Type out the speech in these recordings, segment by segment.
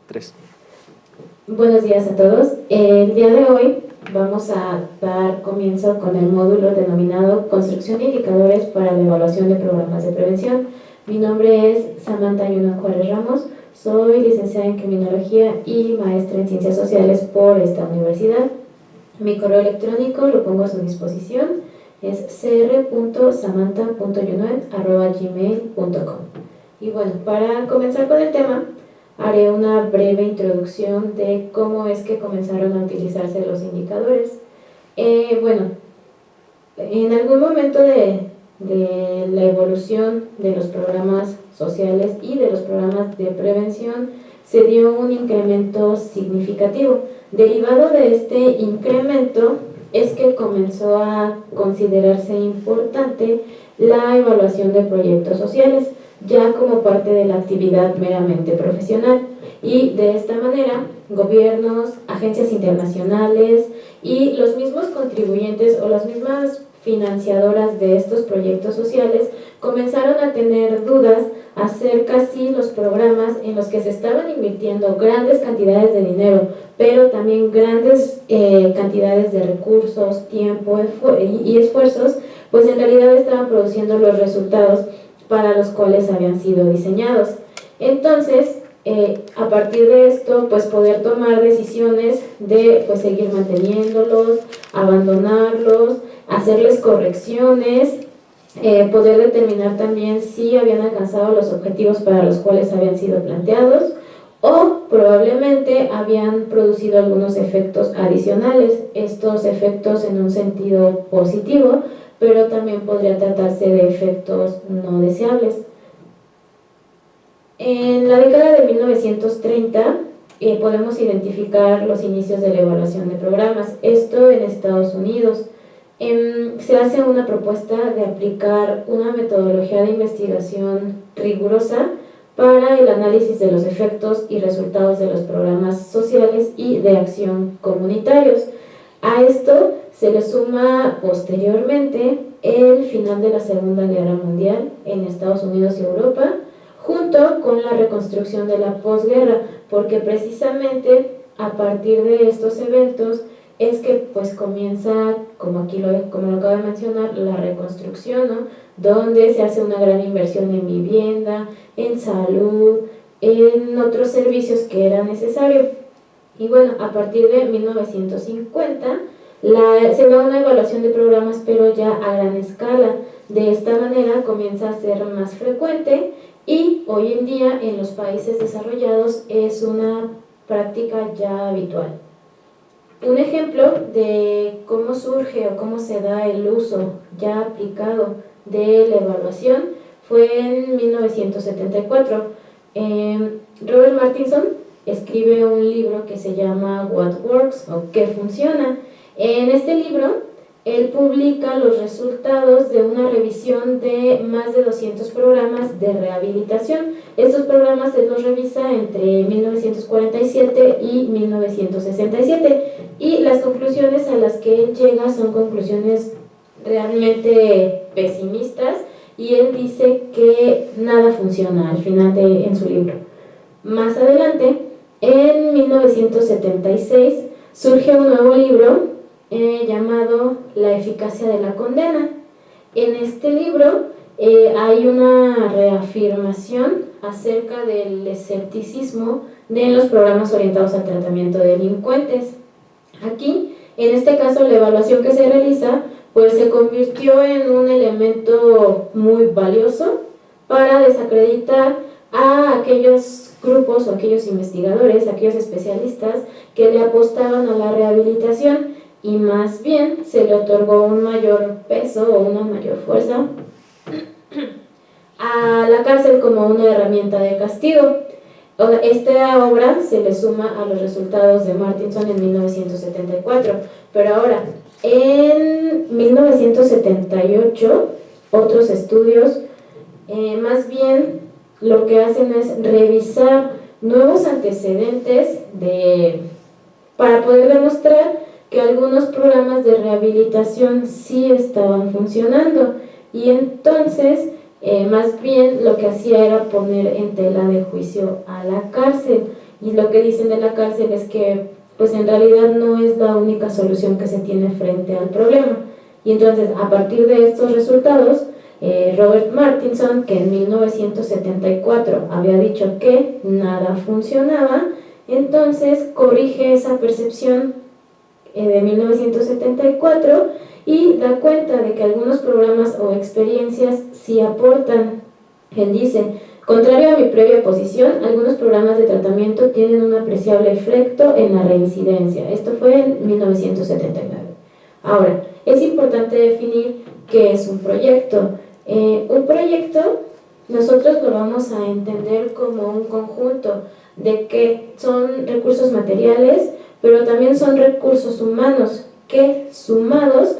Tres. Buenos días a todos. El día de hoy vamos a dar comienzo con el módulo denominado Construcción de Indicadores para la Evaluación de Programas de Prevención. Mi nombre es Samantha Yuna Juárez Ramos, soy licenciada en Criminología y maestra en Ciencias Sociales por esta universidad. Mi correo electrónico lo pongo a su disposición, es cr.samantha.yunuet@gmail.com. Y bueno, para comenzar con el tema, haré una breve introducción de cómo es que comenzaron a utilizarse los indicadores. Bueno, en algún momento de la evolución de los programas sociales y de los programas de prevención se dio un incremento significativo. Derivado de este incremento es que comenzó a considerarse importante la evaluación de proyectos sociales, ya como parte de la actividad meramente profesional, y de esta manera gobiernos, agencias internacionales y los mismos contribuyentes o las mismas financiadoras de estos proyectos sociales comenzaron a tener dudas acerca si los programas en los que se estaban invirtiendo grandes cantidades de dinero, pero también grandes cantidades de recursos, tiempo y esfuerzos, pues en realidad estaban produciendo los resultados para los cuales habían sido diseñados. Entonces, a partir de esto, pues poder tomar decisiones de pues seguir manteniéndolos, abandonarlos, hacerles correcciones, poder determinar también si habían alcanzado los objetivos para los cuales habían sido planteados o probablemente habían producido algunos efectos adicionales, estos efectos en un sentido positivo, pero también podría tratarse de efectos no deseables. En la década de 1930 podemos identificar los inicios de la evaluación de programas, esto en Estados Unidos. Se hace una propuesta de aplicar una metodología de investigación rigurosa para el análisis de los efectos y resultados de los programas sociales y de acción comunitarios. A esto se le suma posteriormente el final de la Segunda Guerra Mundial en Estados Unidos y Europa, junto con la reconstrucción de la posguerra, porque precisamente a partir de estos eventos es que pues comienza, como lo acabo de mencionar, la reconstrucción, ¿no? Donde se hace una gran inversión en vivienda, en salud, en otros servicios que era necesario. Y bueno, a partir de 1950 se da una evaluación de programas, pero ya a gran escala. De esta manera comienza a ser más frecuente y hoy en día en los países desarrollados es una práctica ya habitual. Un ejemplo de cómo surge o cómo se da el uso ya aplicado de la evaluación fue en 1974. Robert Martinson escribe un libro que se llama What Works o ¿Qué funciona? En este libro él publica los resultados de una revisión de más de 200 programas de rehabilitación. Estos programas él los revisa entre 1947 y 1967 y las conclusiones a las que él llega son conclusiones realmente pesimistas y él dice que nada funciona al final en su libro. Más adelante, en 1976, surge un nuevo libro llamado La eficacia de la condena. En este libro hay una reafirmación acerca del escepticismo de los programas orientados al tratamiento de delincuentes. Aquí, en este caso, la evaluación que se realiza pues se convirtió en un elemento muy valioso para desacreditar a aquellos grupos o aquellos investigadores, aquellos especialistas que le apostaban a la rehabilitación y más bien se le otorgó un mayor peso o una mayor fuerza a la cárcel como una herramienta de castigo. Esta obra se le suma a los resultados de Martinson en 1974, pero ahora en 1978 otros estudios más bien lo que hacen es revisar nuevos antecedentes para poder demostrar que algunos programas de rehabilitación sí estaban funcionando y entonces más bien lo que hacía era poner en tela de juicio a la cárcel Y lo que dicen de la cárcel es que pues en realidad no es la única solución que se tiene frente al problema. Y entonces, a partir de estos resultados, Robert Martinson, que en 1974 había dicho que nada funcionaba, entonces corrige esa percepción de 1974 y da cuenta de que algunos programas o experiencias sí aportan. Él dice: contrario a mi previa posición, algunos programas de tratamiento tienen un apreciable efecto en la reincidencia. Esto fue en 1979. Ahora, es importante definir qué es un proyecto. Un proyecto nosotros lo vamos a entender como un conjunto de que son recursos materiales, pero también son recursos humanos que sumados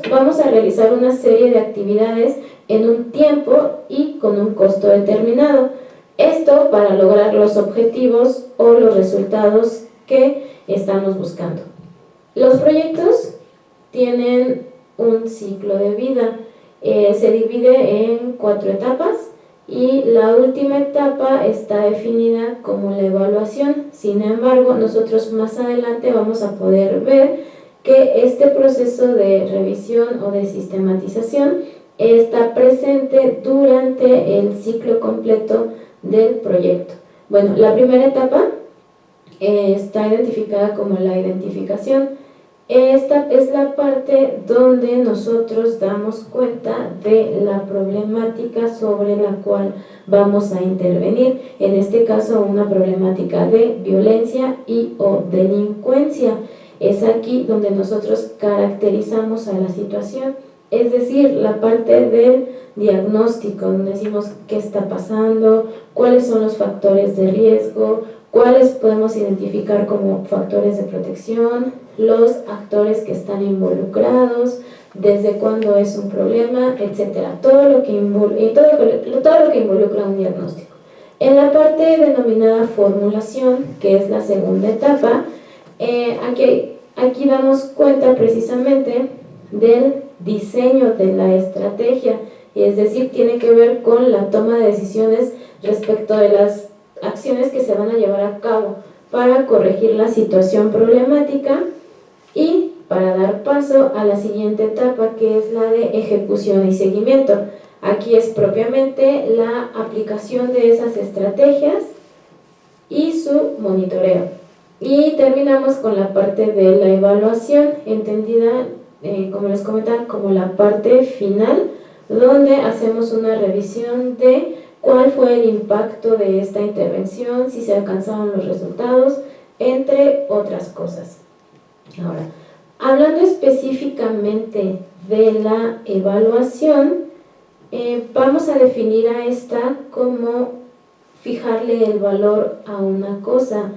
vamos a realizar una serie de actividades en un tiempo y con un costo determinado. Esto para lograr los objetivos o los resultados que estamos buscando. Los proyectos tienen un ciclo de vida. Se divide en 4 etapas y la última etapa está definida como la evaluación. Sin embargo, nosotros más adelante vamos a poder ver que este proceso de revisión o de sistematización está presente durante el ciclo completo del proyecto. Bueno, la primera etapa está identificada como la identificación. Esta es la parte donde nosotros damos cuenta de la problemática sobre la cual vamos a intervenir, en este caso una problemática de violencia y o delincuencia. Es aquí donde nosotros caracterizamos a la situación, es decir, la parte del diagnóstico, donde decimos qué está pasando, cuáles son los factores de riesgo, cuáles podemos identificar como factores de protección, los actores que están involucrados, desde cuándo es un problema, etcétera, todo lo que involucra un diagnóstico. En la parte denominada formulación, que es la segunda etapa, aquí damos cuenta precisamente del diseño de la estrategia, es decir, tiene que ver con la toma de decisiones respecto de las acciones que se van a llevar a cabo para corregir la situación problemática y para dar paso a la siguiente etapa, que es la de ejecución y seguimiento. Aquí es propiamente la aplicación de esas estrategias y su monitoreo. Y terminamos con la parte de la evaluación, entendida, como les comentaba, como la parte final, donde hacemos una revisión de cuál fue el impacto de esta intervención, si se alcanzaron los resultados, entre otras cosas. Ahora, hablando específicamente de la evaluación, vamos a definir a esta como fijarle el valor a una cosa,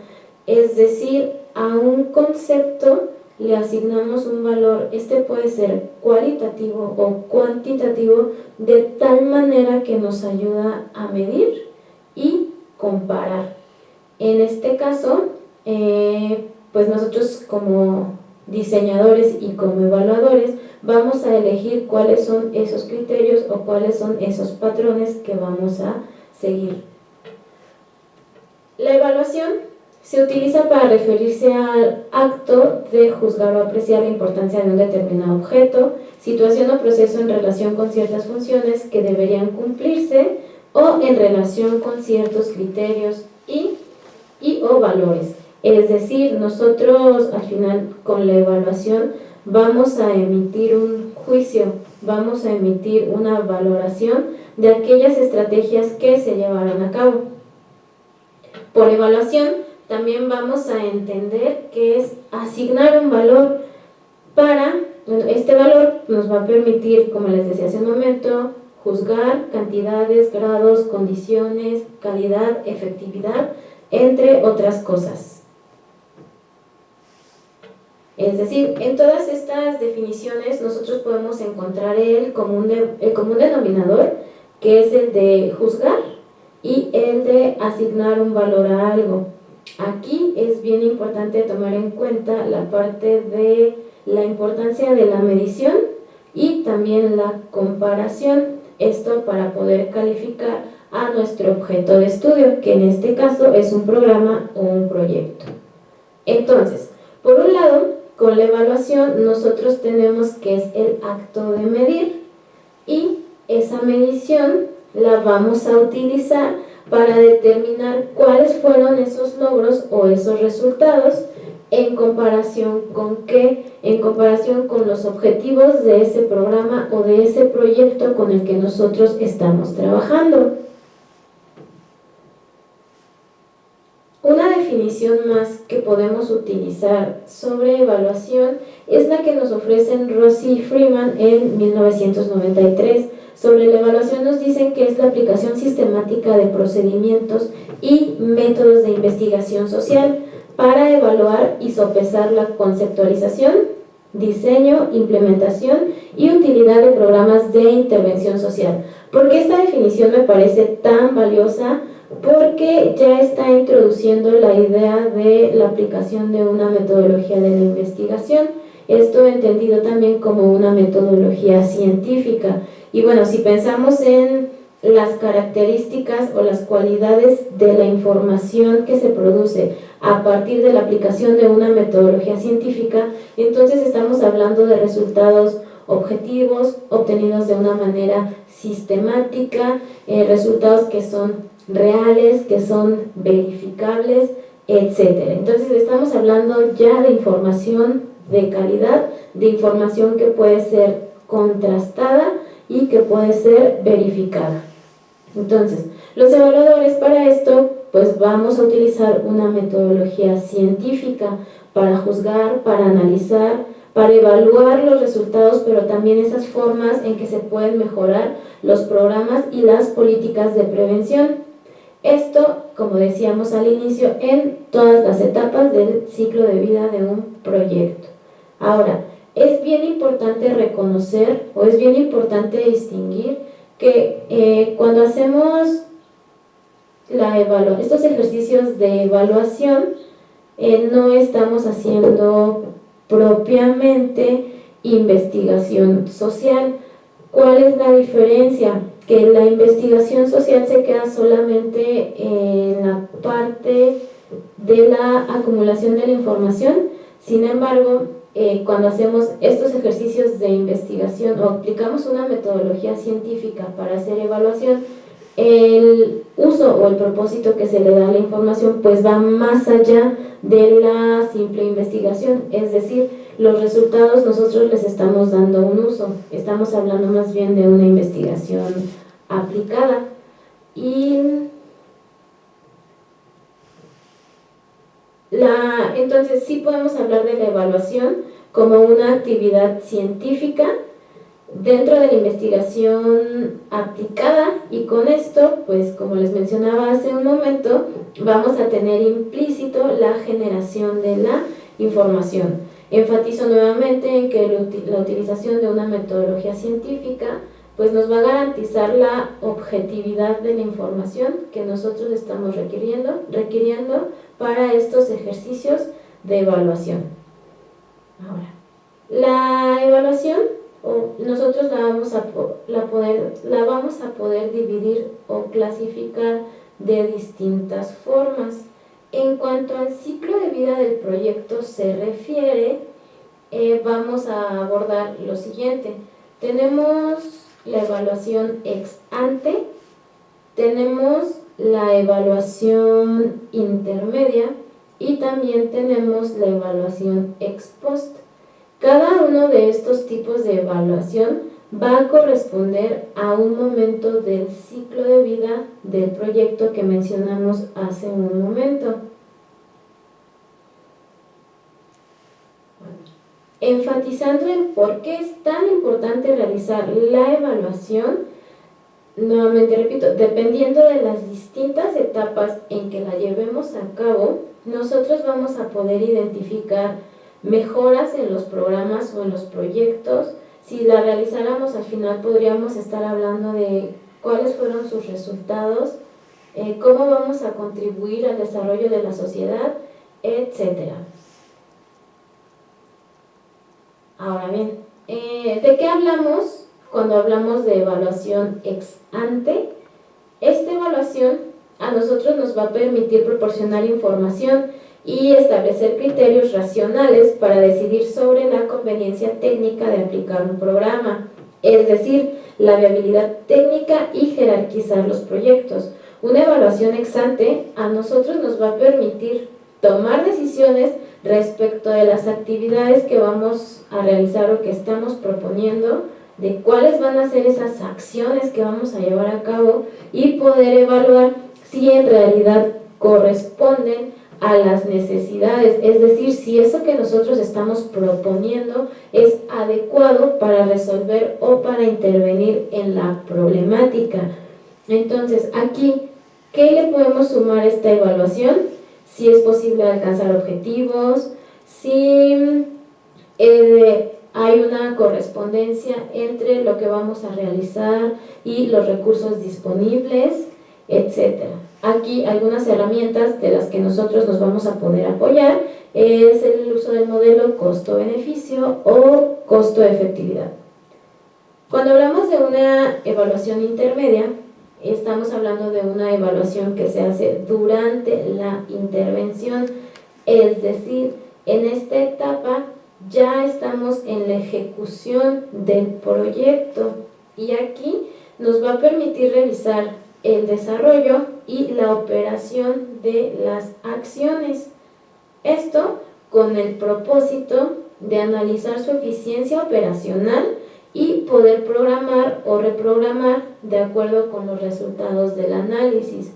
es decir, a un concepto le asignamos un valor. Este puede ser cualitativo o cuantitativo, de tal manera que nos ayuda a medir y comparar. En este caso, pues nosotros como diseñadores y como evaluadores vamos a elegir cuáles son esos criterios o cuáles son esos patrones que vamos a seguir. La evaluación se utiliza para referirse al acto de juzgar o apreciar la importancia de un determinado objeto, situación o proceso en relación con ciertas funciones que deberían cumplirse o en relación con ciertos criterios y o valores. Es decir, nosotros al final con la evaluación vamos a emitir un juicio, vamos a emitir una valoración de aquellas estrategias que se llevaron a cabo. Por evaluación también vamos a entender que es asignar un valor este valor nos va a permitir, como les decía hace un momento, juzgar cantidades, grados, condiciones, calidad, efectividad, entre otras cosas. Es decir, en todas estas definiciones nosotros podemos encontrar el común denominador, que es el de juzgar y el de asignar un valor a algo. Aquí es bien importante tomar en cuenta la parte de la importancia de la medición y también la comparación, esto para poder calificar a nuestro objeto de estudio, que en este caso es un programa o un proyecto. Entonces, por un lado, con la evaluación nosotros tenemos que es el acto de medir, y esa medición la vamos a utilizar para determinar cuáles fueron esos logros o esos resultados en comparación con qué, en comparación con los objetivos de ese programa o de ese proyecto con el que nosotros estamos trabajando. Una definición más que podemos utilizar sobre evaluación es la que nos ofrecen Rossi y Freeman en 1993. Sobre la evaluación nos dicen que es la aplicación sistemática de procedimientos y métodos de investigación social para evaluar y sopesar la conceptualización, diseño, implementación y utilidad de programas de intervención social. ¿Por qué esta definición me parece tan valiosa? Porque ya está introduciendo la idea de la aplicación de una metodología de la investigación, esto entendido también como una metodología científica. Y bueno, si pensamos en las características o las cualidades de la información que se produce a partir de la aplicación de una metodología científica, entonces estamos hablando de resultados objetivos, obtenidos de una manera sistemática, resultados que son reales, que son verificables, etc. Entonces estamos hablando ya de información de calidad, de información que puede ser contrastada y que puede ser verificada. Entonces, los evaluadores para esto, pues vamos a utilizar una metodología científica para juzgar, para analizar, para evaluar los resultados, pero también esas formas en que se pueden mejorar los programas y las políticas de prevención. Esto, como decíamos al inicio, en todas las etapas del ciclo de vida de un proyecto. Ahora, es bien importante reconocer o es bien importante distinguir que cuando hacemos estos ejercicios de evaluación, no estamos haciendo propiamente investigación social. ¿Cuál es la diferencia? Que la investigación social se queda solamente en la parte de la acumulación de la información. Sin embargo, cuando hacemos estos ejercicios de investigación o aplicamos una metodología científica para hacer evaluación, el uso o el propósito que se le da a la información pues va más allá de la simple investigación, es decir, los resultados nosotros les estamos dando un uso, estamos hablando más bien de una investigación aplicada. Y entonces sí podemos hablar de la evaluación como una actividad científica dentro de la investigación aplicada, y con esto, pues como les mencionaba hace un momento, vamos a tener implícito la generación de la información. Enfatizo nuevamente en que la utilización de una metodología científica pues nos va a garantizar la objetividad de la información que nosotros estamos requiriendo para estos ejercicios de evaluación. Ahora, la evaluación nosotros la vamos a poder dividir o clasificar de distintas formas. En cuanto al ciclo de vida del proyecto se refiere, vamos a abordar lo siguiente. Tenemos la evaluación ex ante, tenemos la evaluación intermedia y también tenemos la evaluación ex post. Cada uno de estos tipos de evaluación va a corresponder a un momento del ciclo de vida del proyecto que mencionamos hace un momento. Enfatizando en por qué es tan importante realizar la evaluación, nuevamente repito, dependiendo de las distintas etapas en que la llevemos a cabo, nosotros vamos a poder identificar mejoras en los programas o en los proyectos. Si la realizáramos al final podríamos estar hablando de cuáles fueron sus resultados, cómo vamos a contribuir al desarrollo de la sociedad, etc. Ahora bien, ¿de qué hablamos cuando hablamos de evaluación ex ante? Esta evaluación a nosotros nos va a permitir proporcionar información y establecer criterios racionales para decidir sobre la conveniencia técnica de aplicar un programa, es decir, la viabilidad técnica y jerarquizar los proyectos. Una evaluación ex ante a nosotros nos va a permitir tomar decisiones respecto de las actividades que vamos a realizar o que estamos proponiendo, de cuáles van a ser esas acciones que vamos a llevar a cabo y poder evaluar si en realidad corresponden a las necesidades, es decir, si eso que nosotros estamos proponiendo es adecuado para resolver o para intervenir en la problemática. Entonces, aquí, ¿qué le podemos sumar a esta evaluación? Si es posible alcanzar objetivos, si hay una correspondencia entre lo que vamos a realizar y los recursos disponibles, etc. Aquí algunas herramientas de las que nosotros nos vamos a poder apoyar es el uso del modelo costo-beneficio o costo-efectividad. Cuando hablamos de una evaluación intermedia, estamos hablando de una evaluación que se hace durante la intervención, es decir, en esta etapa ya estamos en la ejecución del proyecto y aquí nos va a permitir revisar el desarrollo y la operación de las acciones. Esto con el propósito de analizar su eficiencia operacional y poder programar o reprogramar de acuerdo con los resultados del análisis.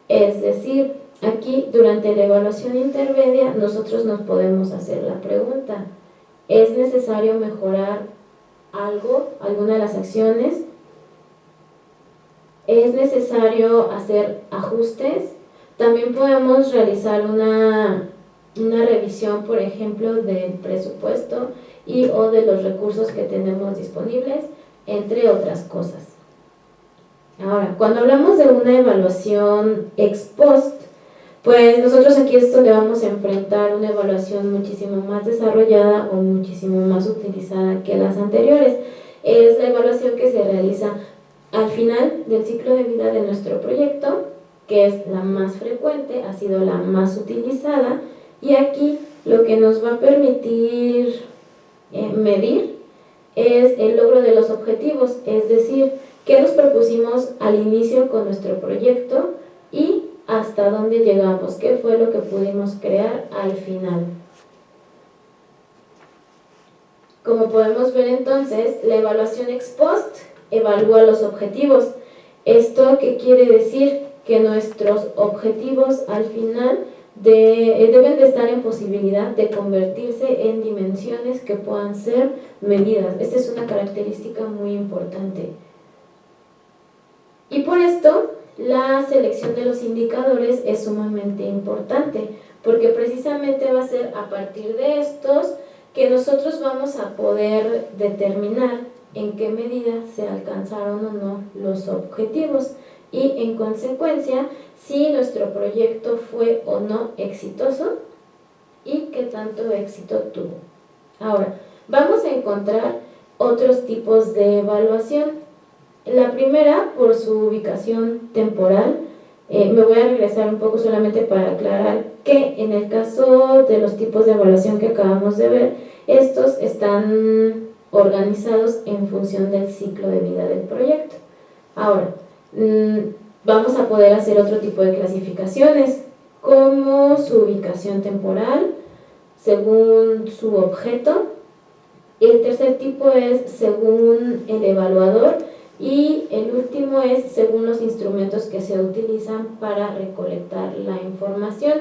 Es decir, aquí durante la evaluación intermedia nosotros nos podemos hacer la pregunta: ¿es necesario mejorar algo, alguna de las acciones? ¿Es necesario hacer ajustes? También podemos realizar una revisión, por ejemplo, del presupuesto y o de los recursos que tenemos disponibles, entre otras cosas. Ahora, cuando hablamos de una evaluación ex post, pues nosotros aquí es donde vamos a enfrentar una evaluación muchísimo más desarrollada o muchísimo más utilizada que las anteriores. Es la evaluación que se realiza al final del ciclo de vida de nuestro proyecto, que es la más frecuente, ha sido la más utilizada, y aquí lo que nos va a permitir medir es el logro de los objetivos, es decir, qué nos propusimos al inicio con nuestro proyecto y hasta dónde llegamos, qué fue lo que pudimos crear al final. Como podemos ver entonces, la evaluación ex post evalúa los objetivos. ¿Esto qué quiere decir? Que nuestros objetivos al final deben de estar en posibilidad de convertirse en dimensiones que puedan ser medidas. Esta es una característica muy importante. Y por esto, la selección de los indicadores es sumamente importante, porque precisamente va a ser a partir de estos que nosotros vamos a poder determinar en qué medida se alcanzaron o no los objetivos y en consecuencia si nuestro proyecto fue o no exitoso y qué tanto éxito tuvo. Ahora, vamos a encontrar otros tipos de evaluación. La primera, por su ubicación temporal, me voy a regresar un poco solamente para aclarar que en el caso de los tipos de evaluación que acabamos de ver, estos están organizados en función del ciclo de vida del proyecto. Ahora, vamos a poder hacer otro tipo de clasificaciones, como su ubicación temporal, según su objeto. El tercer tipo es según el evaluador y el último es según los instrumentos que se utilizan para recolectar la información.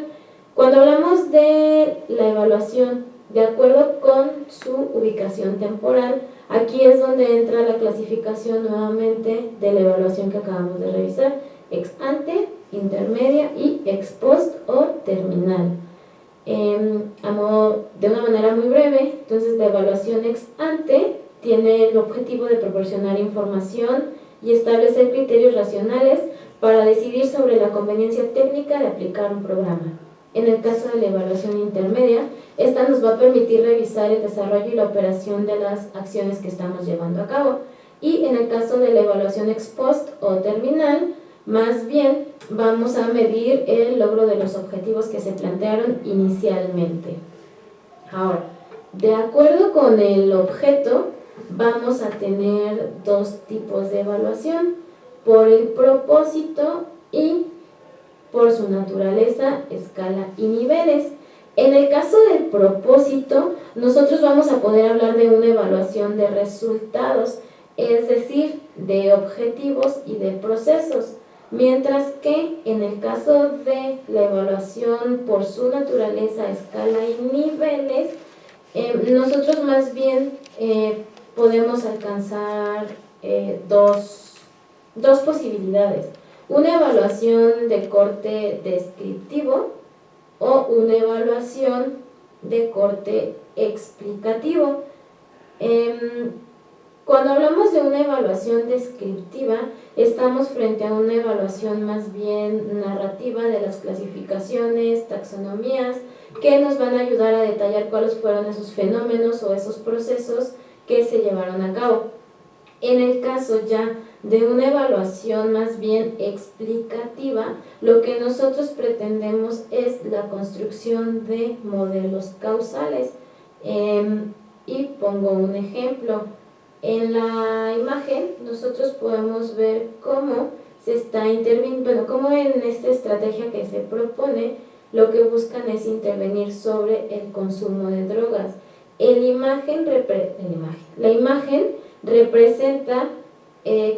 Cuando hablamos de la evaluación de acuerdo con su ubicación temporal, aquí es donde entra la clasificación nuevamente de la evaluación que acabamos de revisar: ex ante, intermedia y ex post o terminal. De una manera muy breve, entonces la evaluación ex ante tiene el objetivo de proporcionar información y establecer criterios racionales para decidir sobre la conveniencia técnica de aplicar un programa. En el caso de la evaluación intermedia, esta nos va a permitir revisar el desarrollo y la operación de las acciones que estamos llevando a cabo. Y en el caso de la evaluación ex post o terminal, más bien vamos a medir el logro de los objetivos que se plantearon inicialmente. Ahora, de acuerdo con el objeto, vamos a tener dos tipos de evaluación: por el propósito y por su naturaleza, escala y niveles. En el caso del propósito, nosotros vamos a poder hablar de una evaluación de resultados, es decir, de objetivos y de procesos, mientras que en el caso de la evaluación por su naturaleza, escala y niveles, nosotros más bien podemos alcanzar dos posibilidades: una evaluación de corte descriptivo o una evaluación de corte explicativo. Cuando hablamos de una evaluación descriptiva, estamos frente a una evaluación más bien narrativa de las clasificaciones, taxonomías, que nos van a ayudar a detallar cuáles fueron esos fenómenos o esos procesos que se llevaron a cabo. En el caso ya de una evaluación más bien explicativa, lo que nosotros pretendemos es la construcción de modelos causales. Y pongo un ejemplo. En la imagen nosotros podemos ver cómo se está interviniendo, cómo en esta estrategia que se propone lo que buscan es intervenir sobre el consumo de drogas. La imagen representa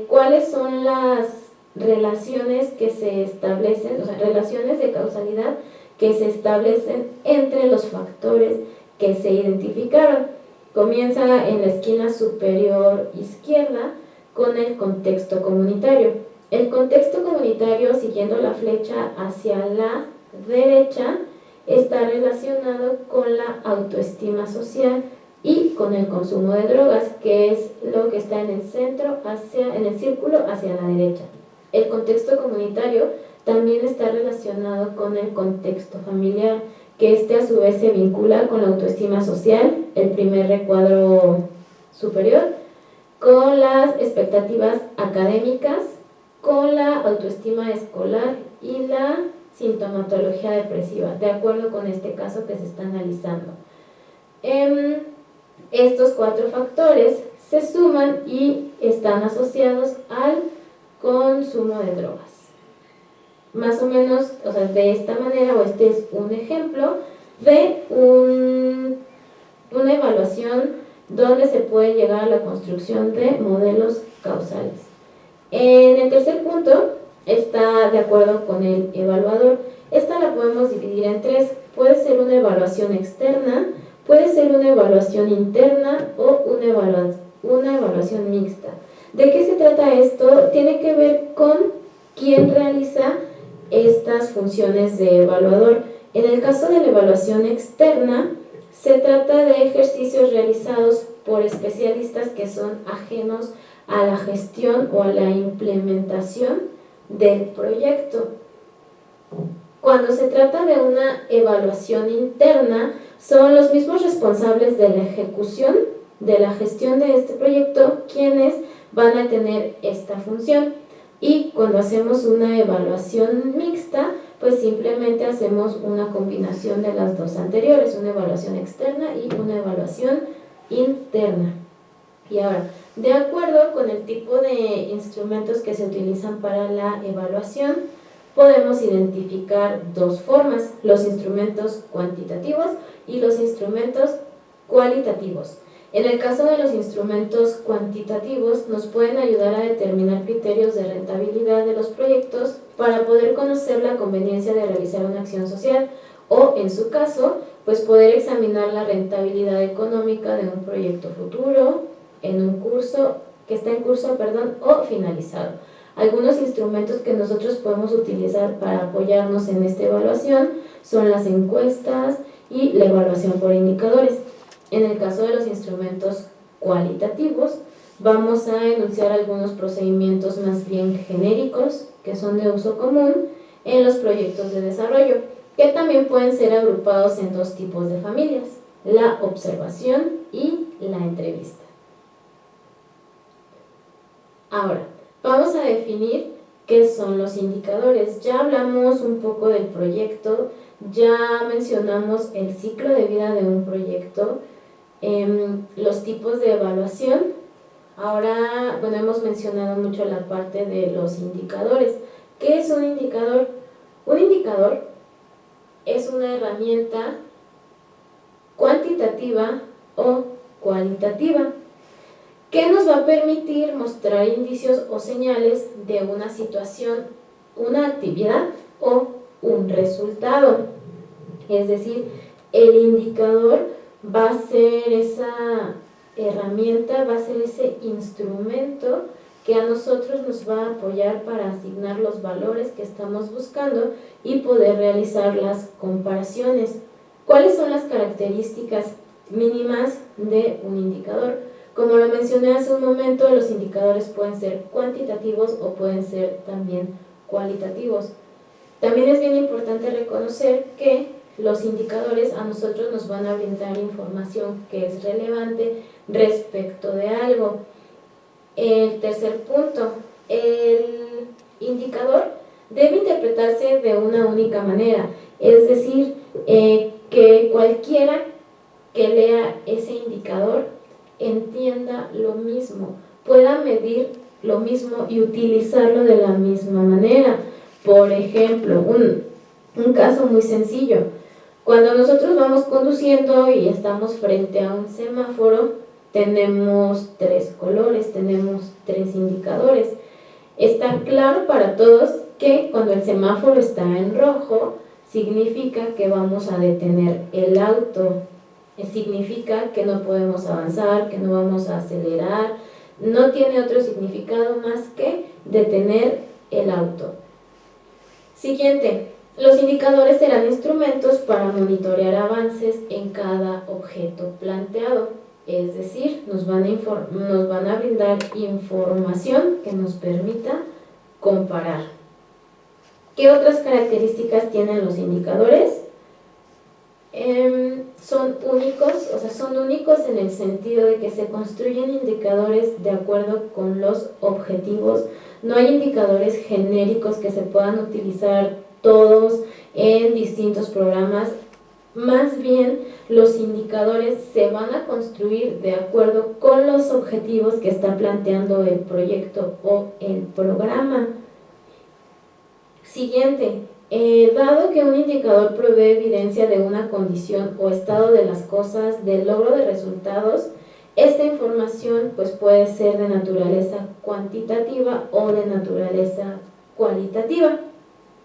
cuáles son las relaciones que se establecen, o sea, relaciones de causalidad que se establecen entre los factores que se identificaron. Comienza en la esquina superior izquierda con el contexto comunitario. El contexto comunitario, siguiendo la flecha hacia la derecha, está relacionado con la autoestima social y con el consumo de drogas, que es lo que está en el centro, en el círculo hacia la derecha. El contexto comunitario también está relacionado con el contexto familiar, que a su vez se vincula con la autoestima social, el primer recuadro superior, con las expectativas académicas, con la autoestima escolar y la sintomatología depresiva, de acuerdo con este caso que se está analizando. Estos cuatro factores se suman y están asociados al consumo de drogas. Más o menos, o sea, de esta manera, o este es un ejemplo de una evaluación donde se puede llegar a la construcción de modelos causales. En el tercer punto está de acuerdo con el evaluador. Esta la podemos dividir en tres: puede ser una evaluación externa, puede ser una evaluación interna o una evaluación mixta. ¿De qué se trata esto? Tiene que ver con quién realiza estas funciones de evaluador. En el caso de la evaluación externa, se trata de ejercicios realizados por especialistas que son ajenos a la gestión o a la implementación del proyecto. Cuando se trata de una evaluación interna, son los mismos responsables de la ejecución, de la gestión de este proyecto, quienes van a tener esta función. Y cuando hacemos una evaluación mixta, pues simplemente hacemos una combinación de las dos anteriores, una evaluación externa y una evaluación interna. Y ahora, de acuerdo con el tipo de instrumentos que se utilizan para la evaluación, podemos identificar dos formas: los instrumentos cuantitativos y los instrumentos cualitativos. En el caso de los instrumentos cuantitativos, nos pueden ayudar a determinar criterios de rentabilidad de los proyectos para poder conocer la conveniencia de realizar una acción social, o en su caso, pues poder examinar la rentabilidad económica de un proyecto futuro, en un curso, que está en curso, o finalizado. Algunos instrumentos que nosotros podemos utilizar para apoyarnos en esta evaluación son las encuestas y la evaluación por indicadores. En el caso de los instrumentos cualitativos, vamos a enunciar algunos procedimientos más bien genéricos que son de uso común en los proyectos de desarrollo, que también pueden ser agrupados en dos tipos de familias: la observación y la entrevista. Ahora, vamos a definir ¿Qué son los indicadores? Ya hablamos un poco del proyecto, ya mencionamos el ciclo de vida de un proyecto, los tipos de evaluación. Ahora, bueno, hemos mencionado mucho la parte de los indicadores. ¿Qué es un indicador? Un indicador es una herramienta cuantitativa o cualitativa que nos va a permitir mostrar indicios o señales de una situación, una actividad o un resultado. Es decir, el indicador va a ser esa herramienta, va a ser ese instrumento que a nosotros nos va a apoyar para asignar los valores que estamos buscando y poder realizar las comparaciones. ¿Cuáles son las características mínimas de un indicador? Como lo mencioné hace un momento, los indicadores pueden ser cuantitativos o pueden ser también cualitativos. También es bien importante reconocer que los indicadores a nosotros nos van a brindar información que es relevante respecto de algo. El tercer punto, el indicador debe interpretarse de una única manera, es decir, que cualquiera que lea ese indicador entienda lo mismo, pueda medir lo mismo y utilizarlo de la misma manera. Por ejemplo, un caso muy sencillo, cuando nosotros vamos conduciendo y estamos frente a un semáforo, tenemos 3 colores, tenemos 3 indicadores. Está claro para todos que cuando el semáforo está en rojo, significa que vamos a detener el auto, significa que no podemos avanzar, que no vamos a acelerar, no tiene otro significado más que detener el auto. Siguiente, los indicadores serán instrumentos para monitorear avances en cada objeto planteado, es decir, nos van a brindar información que nos permita comparar. ¿Qué otras características tienen los indicadores? Son únicos en el sentido de que se construyen indicadores de acuerdo con los objetivos. No hay indicadores genéricos que se puedan utilizar todos en distintos programas. Más bien, los indicadores se van a construir de acuerdo con los objetivos que está planteando el proyecto o el programa. Siguiente. Dado que un indicador provee evidencia de una condición o estado de las cosas, del logro de resultados, esta información pues puede ser de naturaleza cuantitativa o de naturaleza cualitativa.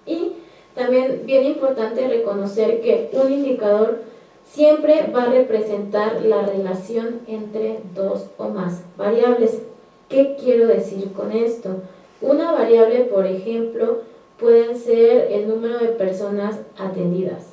Y también bien importante reconocer que un indicador siempre va a representar la relación entre 2 o más variables. ¿Qué quiero decir con esto? Una variable, por ejemplo, pueden ser el número de personas atendidas,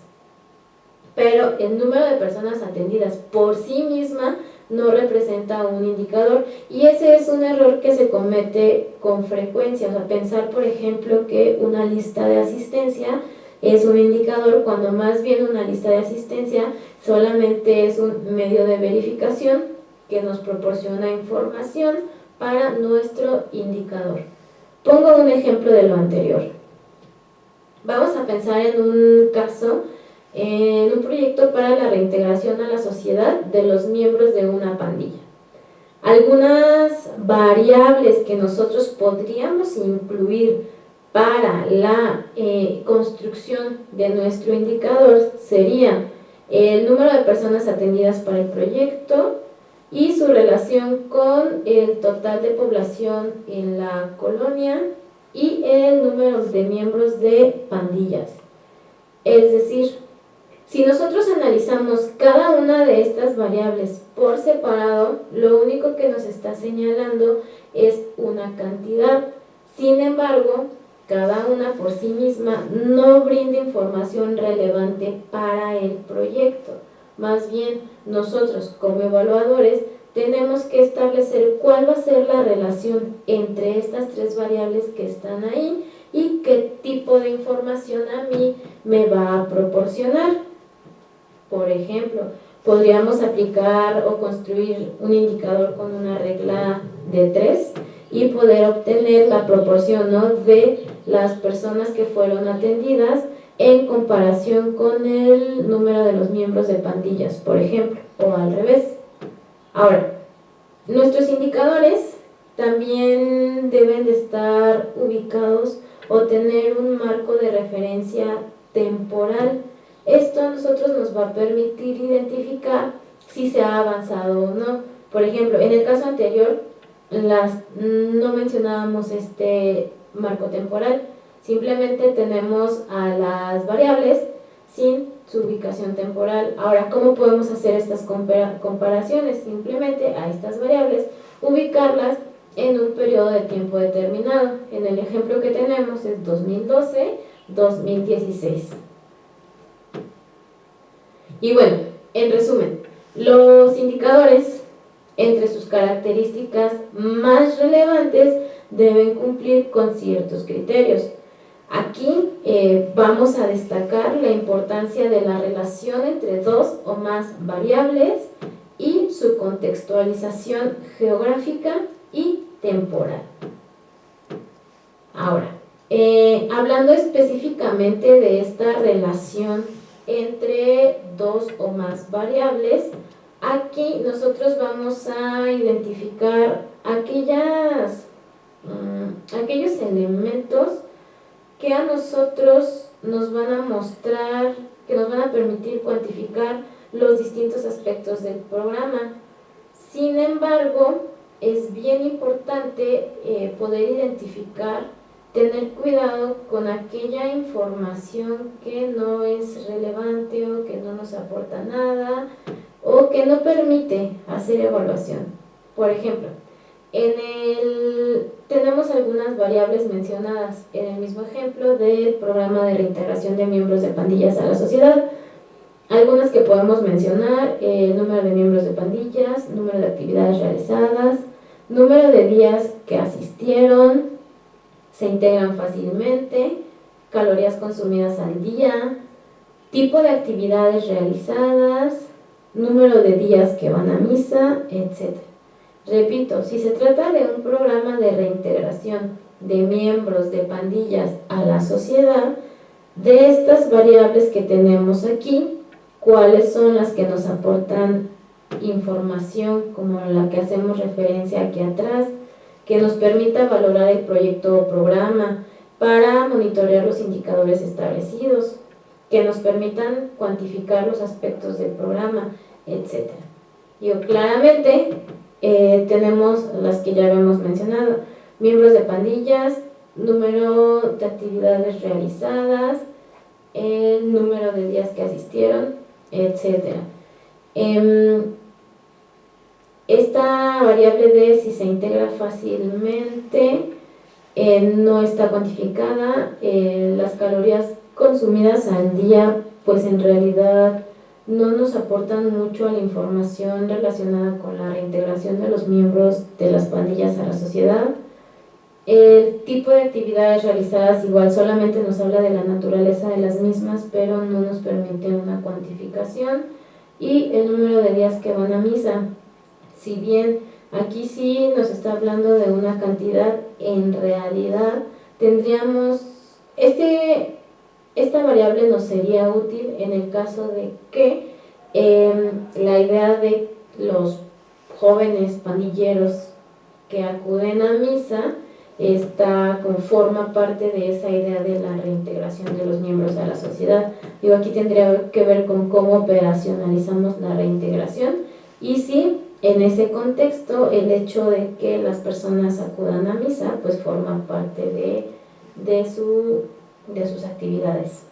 pero el número de personas atendidas por sí misma no representa un indicador, y ese es un error que se comete con frecuencia. O sea, pensar, por ejemplo, que una lista de asistencia es un indicador, cuando más bien una lista de asistencia solamente es un medio de verificación que nos proporciona información para nuestro indicador. Pongo un ejemplo de lo anterior. Vamos a pensar en un caso, en un proyecto para la reintegración a la sociedad de los miembros de una pandilla. Algunas variables que nosotros podríamos incluir para la construcción de nuestro indicador serían el número de personas atendidas para el proyecto y su relación con el total de población en la colonia y el número de miembros de pandillas. Es decir, si nosotros analizamos cada una de estas variables por separado, lo único que nos está señalando es una cantidad. Sin embargo, cada una por sí misma no brinda información relevante para el proyecto. Más bien, nosotros como evaluadores tenemos que establecer cuál va a ser la relación entre estas 3 variables que están ahí y qué tipo de información a mí me va a proporcionar. Por ejemplo, podríamos aplicar o construir un indicador con una regla de 3, y poder obtener la proporción, ¿no?, de las personas que fueron atendidas en comparación con el número de los miembros de pandillas, por ejemplo, o al revés. Ahora, nuestros indicadores también deben de estar ubicados o tener un marco de referencia temporal. Esto a nosotros nos va a permitir identificar si se ha avanzado o no. Por ejemplo, en el caso anterior, no mencionábamos este marco temporal, simplemente tenemos a las variables sin su ubicación temporal. Ahora, ¿cómo podemos hacer estas comparaciones? Simplemente a estas variables ubicarlas en un periodo de tiempo determinado. En el ejemplo que tenemos es 2012-2016. Y bueno, en resumen, los indicadores, entre sus características más relevantes, deben cumplir con ciertos criterios. Aquí vamos a destacar la importancia de la relación entre dos o más variables y su contextualización geográfica y temporal. Ahora, hablando específicamente de esta relación entre dos o más variables, aquí nosotros vamos a identificar aquellos elementos que a nosotros nos van a mostrar, que nos van a permitir cuantificar los distintos aspectos del programa. Sin embargo, es bien importante poder identificar, tener cuidado con aquella información que no es relevante o que no nos aporta nada o que no permite hacer evaluación. Por ejemplo, tenemos algunas variables mencionadas en el mismo ejemplo del programa de reintegración de miembros de pandillas a la sociedad. Algunas que podemos mencionar: el número de miembros de pandillas, número de actividades realizadas, número de días que asistieron, se integran fácilmente, calorías consumidas al día, tipo de actividades realizadas, número de días que van a misa, etc. Repito, si se trata de un programa de reintegración de miembros de pandillas a la sociedad, de estas variables que tenemos aquí, ¿cuáles son las que nos aportan información como la que hacemos referencia aquí atrás, que nos permita valorar el proyecto o programa para monitorear los indicadores establecidos, que nos permitan cuantificar los aspectos del programa, etc.? Claramente tenemos las que ya habíamos mencionado: miembros de pandillas, número de actividades realizadas, el número de días que asistieron, etc. Esta variable de si se integra fácilmente no está cuantificada. Las calorías consumidas al día, pues en realidad no nos aportan mucho a la información relacionada con la reintegración de los miembros de las pandillas a la sociedad. El tipo de actividades realizadas igual solamente nos habla de la naturaleza de las mismas, pero no nos permite una cuantificación. Y el número de días que van a misa, si bien aquí sí nos está hablando de una cantidad, en realidad tendríamos esta variable nos sería útil en el caso de que la idea de los jóvenes pandilleros que acuden a misa forma parte de esa idea de la reintegración de los miembros a la sociedad. Aquí tendría que ver con cómo operacionalizamos la reintegración, y sí, en ese contexto el hecho de que las personas acudan a misa pues forma parte de sus actividades.